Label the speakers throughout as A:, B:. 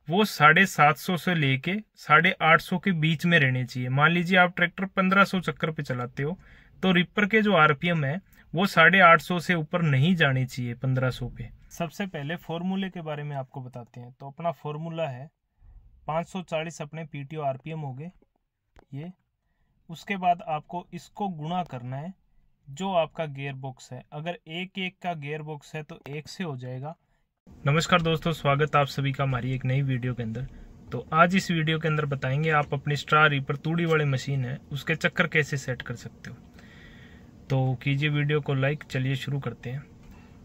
A: वो 750 से लेके 850 के बीच में रहने चाहिए। मान लीजिए आप ट्रैक्टर 1500 चक्कर पे चलाते हो तो रिपर के जो आरपीएम है वो 850 से ऊपर नहीं जानी चाहिए 1500 पे। सबसे पहले फॉर्मूले के बारे में आपको बताते हैं। तो अपना फॉर्मूला है 540 अपने पीटीओ आरपीएम हो गए ये। उसके बाद आपको इसको गुणा करना है जो आपका गियर बॉक्स है। अगर एक एक का गियर बॉक्स है तो एक से हो जाएगा। नमस्कार दोस्तों, स्वागत आप सभी का हमारी एक नई वीडियो के अंदर। तो आज इस वीडियो के अंदर बताएंगे आप अपनी स्टार रीपर तूड़ी वाली मशीन है उसके चक्कर कैसे सेट कर सकते हो। तो कीजिए वीडियो को लाइक। चलिए शुरू करते हैं।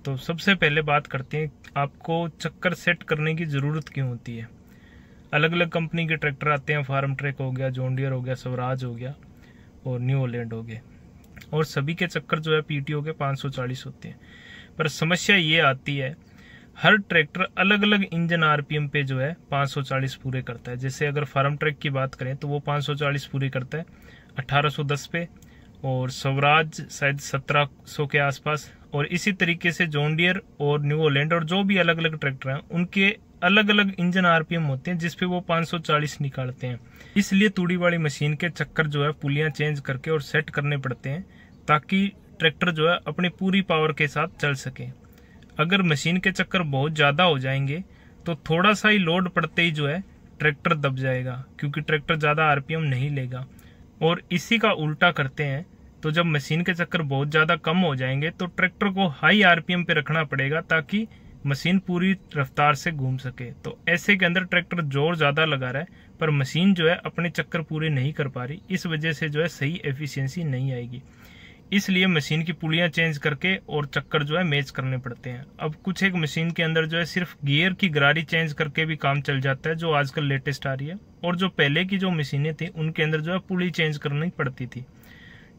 A: तो सबसे पहले बात करते हैं आपको चक्कर सेट करने की ज़रूरत क्यों होती है। अलग अलग कंपनी के ट्रैक्टर आते हैं, फार्म ट्रैक हो गया, जॉन डियर हो गया, स्वराज हो गया और न्यू हॉलैंड हो गए, और सभी के चक्कर जो है पीटीओ के 540 होते हैं। पर समस्या ये आती है हर ट्रैक्टर अलग अलग इंजन आरपीएम पे जो है 540 पूरे करता है। जैसे अगर फार्म ट्रैक की बात करें तो वो 540 पूरे करता है 1810 पे, और स्वराज शायद 1700 के आसपास, और इसी तरीके से जॉन डियर और न्यू हॉलैंड और जो भी अलग अलग ट्रैक्टर हैं उनके अलग अलग इंजन आरपीएम होते हैं जिसपे वो 540 निकालते हैं। इसलिए तूड़ी वाली मशीन के चक्कर जो है पुलियां चेंज करके और सेट करने पड़ते हैं ताकि ट्रैक्टर जो है अपनी पूरी पावर के साथ चल सके। अगर मशीन के चक्कर बहुत ज़्यादा हो जाएंगे तो थोड़ा सा ही लोड पड़ते ही जो है ट्रैक्टर दब जाएगा, क्योंकि ट्रैक्टर ज़्यादा आरपीएम नहीं लेगा। और इसी का उल्टा करते हैं तो जब मशीन के चक्कर बहुत ज़्यादा कम हो जाएंगे तो ट्रैक्टर को हाई आरपीएम पे रखना पड़ेगा ताकि मशीन पूरी रफ्तार से घूम सके। तो ऐसे के अंदर ट्रैक्टर जोर ज़्यादा लगा रहा है पर मशीन जो है अपने चक्कर पूरे नहीं कर पा रही, इस वजह से जो है सही एफिशिएंसी नहीं आएगी। इसलिए मशीन की पुलियां चेंज करके और चक्कर जो है मैच करने पड़ते हैं। अब कुछ एक मशीन के अंदर जो है सिर्फ गियर की गरारी चेंज करके भी काम चल जाता है, जो आजकल लेटेस्ट आ रही है। और जो पहले की जो मशीनें थी उनके अंदर जो है पुली चेंज करनी पड़ती थी।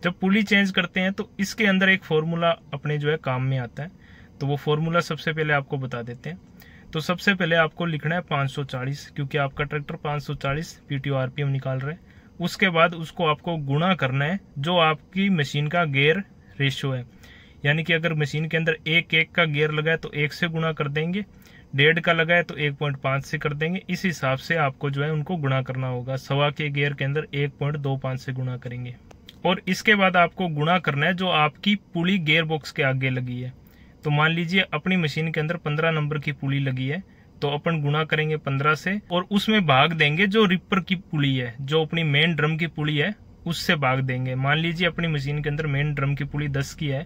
A: जब पुली चेंज करते हैं तो इसके अंदर एक फॉर्मूला अपने जो है काम में आता है। तो वो फॉर्मूला सबसे पहले आपको बता देते हैं। तो सबसे पहले आपको लिखना है 540, क्योंकि आपका ट्रैक्टर 540 पीटीओ आरपीएम निकाल रहा है। उसके बाद उसको आपको गुणा करना है जो आपकी मशीन का गियर रेशियो है। यानी कि अगर मशीन के अंदर एक एक का गियर लगा है तो 1 से गुणा कर देंगे, 1.5 का लगा है तो 1.5 से कर देंगे। इस हिसाब से आपको जो है उनको गुणा करना होगा। सवा के गियर के अंदर 1.25 से गुणा करेंगे। और इसके बाद आपको गुणा करना है जो आपकी पुली गियर बॉक्स के आगे लगी है। तो मान लीजिए अपनी मशीन के अंदर 15 नंबर की पुली लगी है तो अपन गुणा करेंगे 15 से और उसमें भाग देंगे जो रिपर की पुली है, जो अपनी मेन ड्रम की पुली है उससे भाग देंगे। मान लीजिए अपनी मशीन के अंदर मेन ड्रम की पुली 10 की है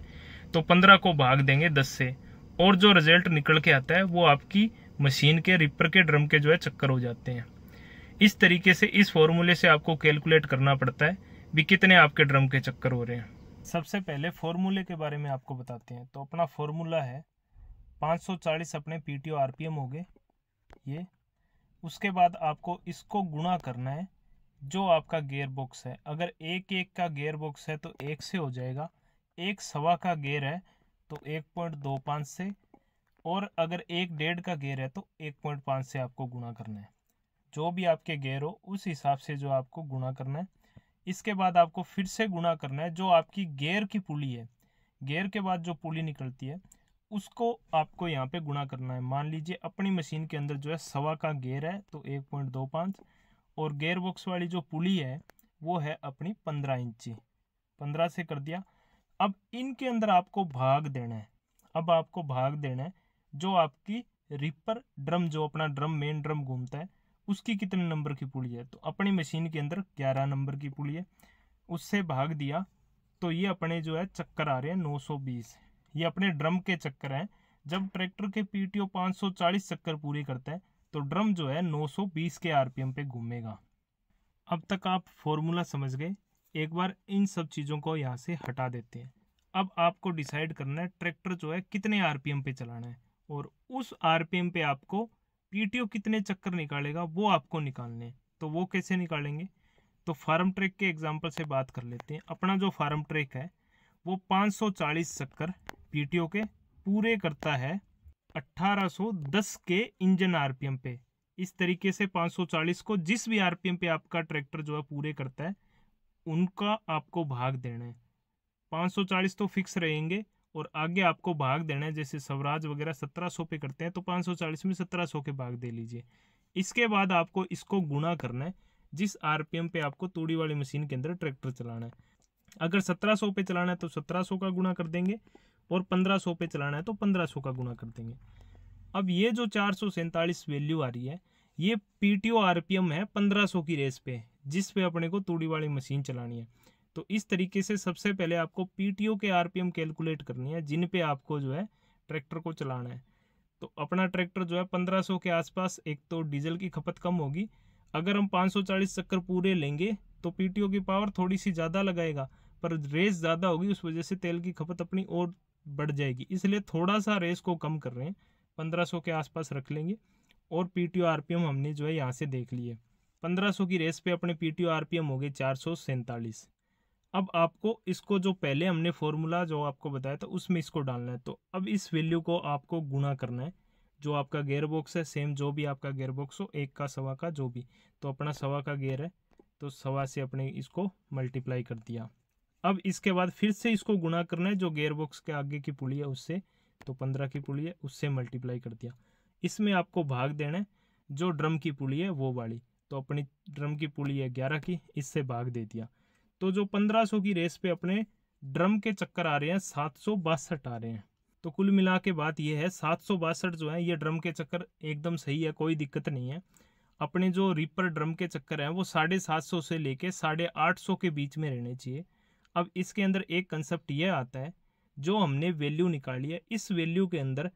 A: तो 15 को भाग देंगे 10 से, और जो रिजल्ट निकल के आता है वो आपकी मशीन के रिपर के ड्रम के जो है चक्कर हो जाते हैं। इस तरीके से इस फॉर्मूले से आपको कैलकुलेट करना पड़ता है भी कितने आपके ड्रम के चक्कर हो रहे हैं। सबसे पहले फॉर्मूले के बारे में आपको बताते हैं। तो अपना फॉर्मूला है 540 अपने पीटीओ आरपीएम हो गए ये। उसके बाद आपको इसको गुणा करना है जो आपका गियर बॉक्स है। अगर एक एक का गियर बॉक्स है तो 1 से हो जाएगा, एक सवा का गियर है तो 1.25 से, और अगर 1.5 का गियर है तो 1.5 से आपको गुणा करना है। जो भी आपके गियर हो उस हिसाब से जो आपको गुणा करना है। इसके बाद आपको फिर से गुणा करना है जो आपकी गियर की पुली है। गियर के बाद जो पुली निकलती है उसको आपको यहाँ पे गुणा करना है। मान लीजिए अपनी मशीन के अंदर जो है सवा का गियर है तो 1.25, और गियर बॉक्स वाली जो पुली है वो है अपनी 15 इंची, 15 से कर दिया। अब इनके अंदर आपको भाग देना है। अब आपको भाग देना है जो आपकी रिपर ड्रम, जो अपना ड्रम मेन ड्रम घूमता है उसकी कितने नंबर की पुली है। तो अपनी मशीन के अंदर 11 नंबर की पुली है, उससे भाग दिया तो ये अपने जो है चक्कर आ रहे हैं 920। ये अपने ड्रम के चक्कर हैं। जब ट्रैक्टर के पीटीओ 540 चक्कर पूरी करता है तो ड्रम जो है 920 के आरपीएम पे घूमेगा। अब तक आप फॉर्मूला समझ गए। एक बार इन सब चीज़ों को यहाँ से हटा देते हैं। अब आपको डिसाइड करना है ट्रैक्टर जो है कितने आरपीएम पे चलाना है, और उस आरपीएम पे आपको पीटीओ कितने चक्कर निकालेगा वो आपको निकालने हैं। तो वो कैसे निकालेंगे, तो फार्म ट्रैक के एग्जांपल से बात कर लेते हैं। अपना जो फार्म ट्रैक है वो 540 चक्कर पीटीओ के पूरे करता है 1810 के इंजन आरपीएम पे। इस तरीके से 540 को जिस भी आरपीएम पे आपका ट्रैक्टर जो है पूरे करता है उनका आपको भाग देना है। 540 तो फिक्स रहेंगे और आगे आपको भाग देना है। जैसे स्वराज वगैरह 1700 पे करते हैं तो 540 में 1700 के भाग दे लीजिए। इसके बाद आपको इसको गुणा करना है जिस आरपीएम पे आपको तूड़ी वाली मशीन के अंदर ट्रैक्टर चलाना है। अगर 1700 पे चलाना है तो 1700 का गुणा कर देंगे, और 1500 पे चलाना है तो 1500 का गुणा कर देंगे। अब ये जो 447 वैल्यू आ रही है, ये पीटीओ आरपीएम है 1500 की रेस पे, जिस पे अपने को तूड़ी वाली मशीन चलानी है। तो इस तरीके से सबसे पहले आपको पीटीओ के आरपीएम कैलकुलेट करनी है जिन पे आपको जो है ट्रैक्टर को चलाना है। तो अपना ट्रैक्टर जो है 1500 के आसपास, एक तो डीजल की खपत कम होगी। अगर हम 540 चक्कर पूरे लेंगे तो पीटीओ की पावर थोड़ी सी ज़्यादा लगाएगा, पर रेस ज़्यादा होगी, उस वजह से तेल की खपत अपनी और बढ़ जाएगी। इसलिए थोड़ा सा रेस को कम कर रहे हैं, 1500 के आसपास रख लेंगे। और पीटीओ आरपीएम हमने जो है यहाँ से देख लिए, 1500 की रेस पे अपने पीटीओ आरपीएम हो गए 447। अब आपको इसको जो पहले हमने फॉर्मूला जो आपको बताया था उसमें इसको डालना है। तो अब इस वैल्यू को आपको गुणा करना है, जो आपका गेयर बॉक्स है, सेम जो भी आपका गेयर बॉक्स हो, 1 का 1.25 का जो भी, तो अपना 1.25 का गेयर है तो 1.25 से अपने इसको मल्टीप्लाई कर दिया। अब इसके बाद फिर से इसको गुणा करना है, जो गेयर बॉक्स के आगे की पुली है उससे, तो 15 की पुली है उससे मल्टीप्लाई कर दिया। इसमें आपको भाग देना है जो ड्रम की पुली है वो वाली, तो अपनी ड्रम की पुली है 11 की, इससे भाग दे दिया। तो जो 1500 की रेस पे अपने ड्रम के चक्कर आ रहे हैं 762 आ रहे हैं। तो कुल मिला के बात यह है 762 जो है ये ड्रम के चक्कर एकदम सही है, कोई दिक्कत नहीं है। अपने जो रीपर ड्रम के चक्कर हैं वो 750 से लेके 850 के बीच में रहने चाहिए। अब इसके अंदर एक कंसेप्ट ये आता है, जो हमने वैल्यू निकाली है इस वैल्यू के अंदर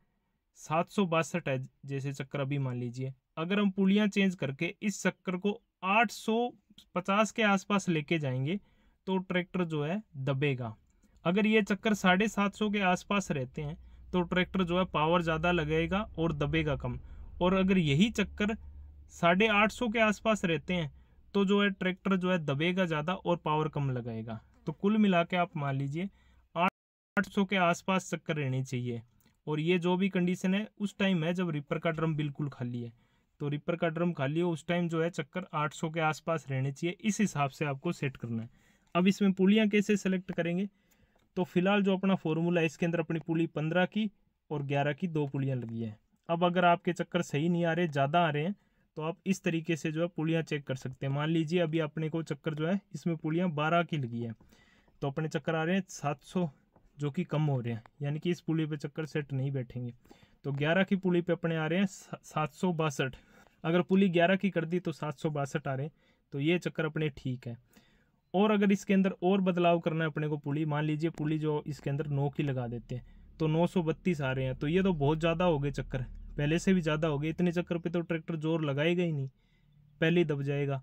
A: 762 है जैसे चक्कर, अभी मान लीजिए अगर हम पुलियां चेंज करके इस चक्कर को 850 के आसपास लेके जाएंगे तो ट्रैक्टर जो है दबेगा। अगर ये चक्कर 750 के आसपास रहते हैं तो ट्रैक्टर जो है पावर ज़्यादा लगेगा और दबेगा कम। और अगर यही चक्कर 850 के आसपास रहते हैं तो जो है ट्रैक्टर जो है दबेगा ज़्यादा और पावर कम लगाएगा। तो कुल मिला के आप मान लीजिए 800 के आसपास चक्कर रहनी चाहिए। और ये जो भी कंडीशन है उस टाइम है जब रिपर का ड्रम बिल्कुल खाली है। तो रिपर का ड्रम खाली हो उस टाइम जो है चक्कर 800 के आसपास रहने चाहिए, इस हिसाब से आपको सेट करना है। अब इसमें पुलियां कैसे सेलेक्ट करेंगे, तो फिलहाल जो अपना फॉर्मूला है इसके अंदर अपनी पुली 15 की और 11 की 2 पुलियां लगी है। अब अगर आपके चक्कर सही नहीं आ रहे, ज़्यादा आ रहे हैं, तो आप इस तरीके से जो है पुलियां चेक कर सकते हैं। मान लीजिए अभी अपने को चक्कर जो है इसमें पुलियां 12 की लगी है, तो अपने चक्कर आ रहे हैं 700 जो कि कम हो रहे हैं, यानी कि इस पुली पे चक्कर सेट नहीं बैठेंगे। तो 11 की पुली पे अपने आ रहे हैं 762। अगर पुली 11 की कर दी तो 762 आ रहे हैं, तो ये चक्कर अपने ठीक है। और अगर इसके अंदर और बदलाव करना है अपने को, पुली मान लीजिए पुली जो इसके अंदर 9 की लगा देते हैं तो 932 आ रहे हैं, तो ये तो बहुत ज़्यादा हो गए चक्कर, पहले से भी ज़्यादा हो गए। इतने चक्कर पे तो ट्रैक्टर जोर लगाएगा ही नहीं, पहले ही दब जाएगा।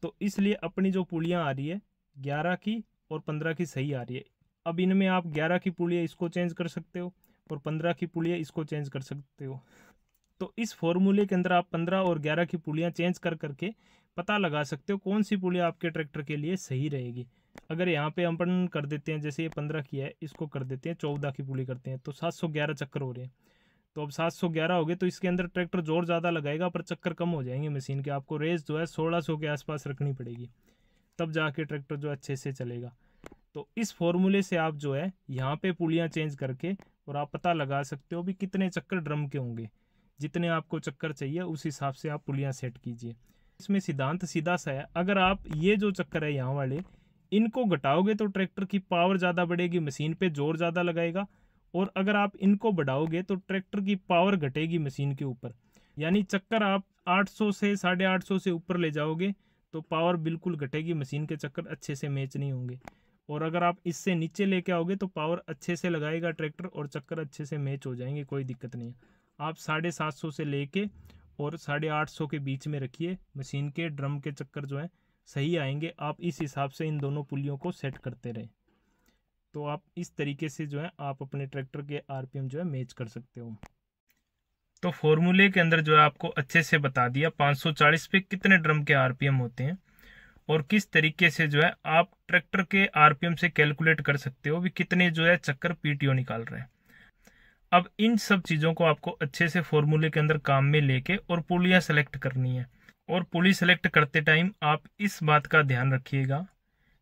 A: तो इसलिए अपनी जो पुलियाँ आ रही है 11 की और 15 की सही आ रही है। अब इनमें आप 11 की पुलियाँ इसको चेंज कर सकते हो और 15 की पुलियाँ इसको चेंज कर सकते हो। तो इस फॉर्मूले के अंदर आप 15 और 11 की पुलियाँ चेंज कर करके पता लगा सकते हो कौन सी पुलियाँ आपके ट्रैक्टर के लिए सही रहेगी। अगर यहाँ पे हम अपन कर देते हैं, जैसे ये 15 की है, इसको कर देते हैं 14 की पुली करते हैं, तो 711 चक्कर हो रहे हैं। तो अब 711 हो गए तो इसके अंदर ट्रैक्टर जोर ज़्यादा लगाएगा पर चक्कर कम हो जाएंगे मशीन के। आपको रेस जो है 1600 के आसपास रखनी पड़ेगी, तब जाके ट्रैक्टर जो अच्छे से चलेगा। तो इस फॉर्मूले से आप जो है यहाँ पे पुलियाँ चेंज करके और आप पता लगा सकते हो भी कितने चक्कर ड्रम के होंगे। जितने आपको चक्कर चाहिए उस हिसाब से आप पुलियाँ सेट कीजिए। इसमें सिद्धांत सीधा सा है, अगर आप ये जो चक्कर है यहाँ वाले इनको घटाओगे तो ट्रैक्टर की पावर ज़्यादा बढ़ेगी, मशीन पे जोर ज़्यादा लगाएगा। और अगर आप इनको बढ़ाओगे तो ट्रैक्टर की पावर घटेगी मशीन के ऊपर, यानी चक्कर आप 800 से 850 से ऊपर ले जाओगे तो पावर बिल्कुल घटेगी, मशीन के चक्कर अच्छे से मैच नहीं होंगे। और अगर आप इससे नीचे लेके आओगे तो पावर अच्छे से लगाएगा ट्रैक्टर और चक्कर अच्छे से मैच हो जाएंगे, कोई दिक्कत नहीं है। आप 750 से लेके और 850 के बीच में रखिए, मशीन के ड्रम के चक्कर जो है सही आएंगे। आप इस हिसाब से इन दोनों पुलियों को सेट करते रहे तो आप इस तरीके से जो है आप अपने ट्रैक्टर के आरपीएम जो है मैच कर सकते हो। तो फॉर्मूले के अंदर जो है आपको अच्छे से बता दिया 540 पे कितने ड्रम के आरपीएम होते हैं और किस तरीके से जो है आप ट्रैक्टर के आरपीएम से कैलकुलेट कर सकते हो भी कितने जो है चक्कर पीटीओ निकाल रहे हैं। अब इन सब चीज़ों को आपको अच्छे से फॉर्मूले के अंदर काम में लेके और पुलियाँ सेलेक्ट करनी है। और पुली सेलेक्ट करते टाइम आप इस बात का ध्यान रखिएगा,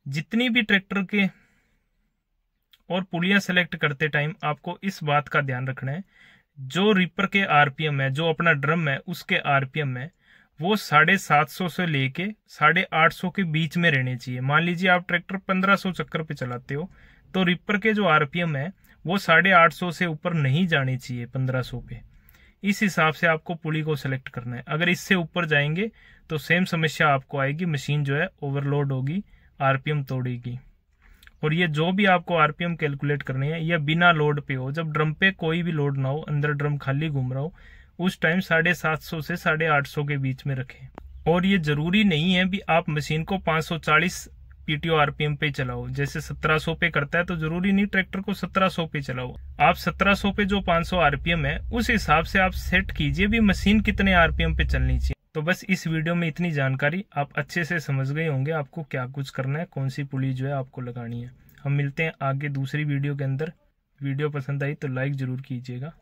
A: जितनी भी ट्रैक्टर के और पुलियाँ सेलेक्ट करते टाइम आपको इस बात का ध्यान रखना है, जो रीपर के आरपीएम है, जो अपना ड्रम है उसके आरपीएम है, वो 750 से लेके 850 के बीच में रहने चाहिए। मान लीजिए आप ट्रैक्टर 1500 चक्कर पे चलाते हो तो रिपर के जो आरपीएम है वो 850 से ऊपर नहीं जानी चाहिए 1500 पे। इस हिसाब से आपको पुली को सिलेक्ट करना है। अगर इससे ऊपर जाएंगे तो सेम समस्या आपको आएगी, मशीन जो है ओवरलोड होगी, आरपीएम तोड़ेगी। और ये जो भी आपको आरपीएम कैलकुलेट करनी है ये बिना लोड पे हो, जब ड्रम पे कोई भी लोड ना हो, अंदर ड्रम खाली घूम रहा हो, उस टाइम 750 से 850 के बीच में रखें। और ये जरूरी नहीं है भी आप मशीन को 540 पीटीओ आरपीएम पे चलाओ। जैसे 1700 पे करता है तो जरूरी नहीं ट्रैक्टर को 1700 पे चलाओ। आप 1700 पे जो 500 आरपीएम है उस हिसाब से आप सेट कीजिए भी मशीन कितने आरपीएम पे चलनी चाहिए। तो बस इस वीडियो में इतनी जानकारी, आप अच्छे से समझ गए होंगे आपको क्या कुछ करना है, कौन सी पुली जो है आपको लगानी है। हम मिलते हैं आगे दूसरी वीडियो के अंदर। वीडियो पसंद आई तो लाइक जरूर कीजिएगा।